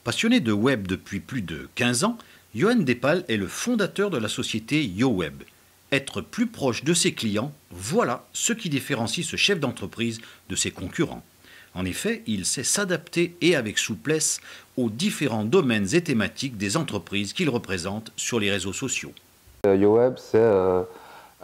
Passionné de web depuis plus de 15 ans, Johan Despal est le fondateur de la société YoWeb. Être plus proche de ses clients, voilà ce qui différencie ce chef d'entreprise de ses concurrents. En effet, il sait s'adapter et avec souplesse aux différents domaines et thématiques des entreprises qu'il représente sur les réseaux sociaux. YoWeb, c'est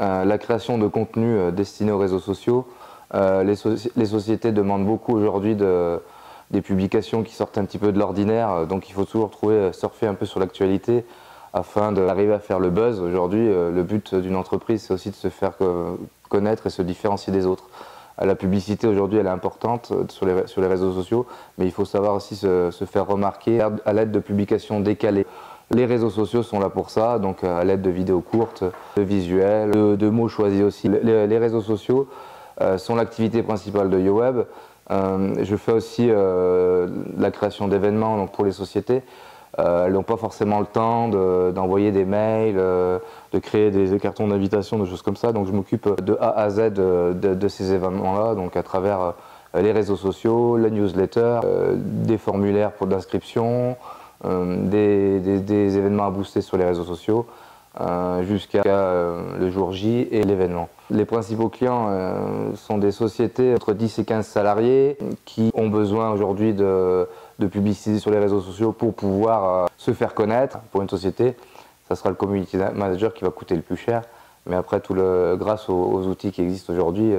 la création de contenu destiné aux réseaux sociaux. Les sociétés demandent beaucoup aujourd'hui des publications qui sortent un petit peu de l'ordinaire, donc il faut toujours surfer un peu sur l'actualité afin d'arriver à faire le buzz. Aujourd'hui, le but d'une entreprise, c'est aussi de se faire connaître et se différencier des autres. La publicité aujourd'hui, elle est importante sur les réseaux sociaux, mais il faut savoir aussi se faire remarquer à l'aide de publications décalées. Les réseaux sociaux sont là pour ça, donc à l'aide de vidéos courtes, de visuels, de mots choisis aussi. Les réseaux sociaux sont l'activité principale de YoWeb. Je fais aussi la création d'événements pour les sociétés. Elles n'ont pas forcément le temps d'envoyer des mails, de créer des cartons d'invitation, des choses comme ça. Donc je m'occupe de A à Z de ces événements-là, donc à travers les réseaux sociaux, la newsletter, des formulaires d'inscription, des événements à booster sur les réseaux sociaux, jusqu'à le jour J et l'événement. Les principaux clients sont des sociétés entre 10 et 15 salariés qui ont besoin aujourd'hui de publiciser sur les réseaux sociaux pour pouvoir se faire connaître. Pour une société, ça sera le community manager qui va coûter le plus cher, mais après, grâce aux outils qui existent aujourd'hui,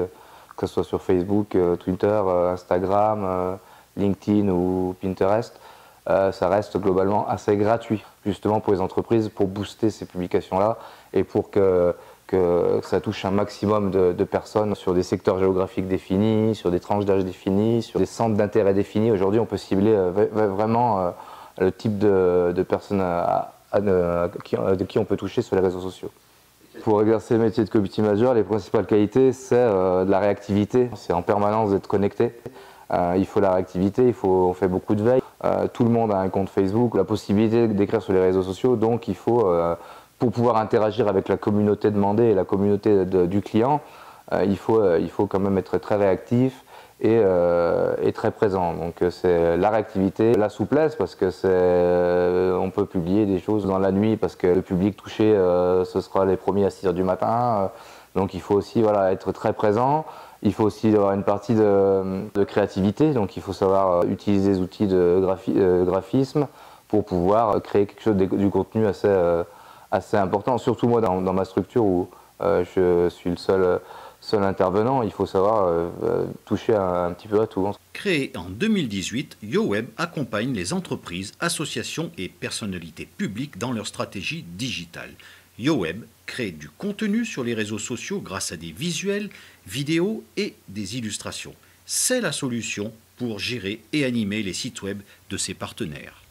que ce soit sur Facebook, Twitter, Instagram, LinkedIn ou Pinterest, ça reste globalement assez gratuit, justement pour les entreprises, pour booster ces publications-là et pour que ça touche un maximum de personnes sur des secteurs géographiques définis, sur des tranches d'âge définies, sur des centres d'intérêt définis. Aujourd'hui, on peut cibler vraiment le type de personnes de qui on peut toucher sur les réseaux sociaux. Pour exercer le métier de community manager, les principales qualités, c'est de la réactivité. C'est en permanence d'être connecté. Il faut la réactivité, on fait beaucoup de veille. Tout le monde a un compte Facebook, la possibilité d'écrire sur les réseaux sociaux, donc il faut, pour pouvoir interagir avec la communauté demandée et la communauté du client, il faut quand même être très réactif et très présent. Donc c'est la réactivité, la souplesse, parce que on peut publier des choses dans la nuit parce que le public touché, ce sera les premiers à 6 h du matin. Donc il faut aussi être très présent. Il faut aussi avoir une partie de créativité, donc il faut savoir utiliser des outils de graphisme pour pouvoir créer quelque chose du contenu assez important. Surtout moi dans ma structure où je suis le seul intervenant, il faut savoir toucher un petit peu à tout. Créé en 2018, YoWeb accompagne les entreprises, associations et personnalités publiques dans leur stratégie digitale. YoWeb crée du contenu sur les réseaux sociaux grâce à des visuels, vidéos et des illustrations. C'est la solution pour gérer et animer les sites web de ses partenaires.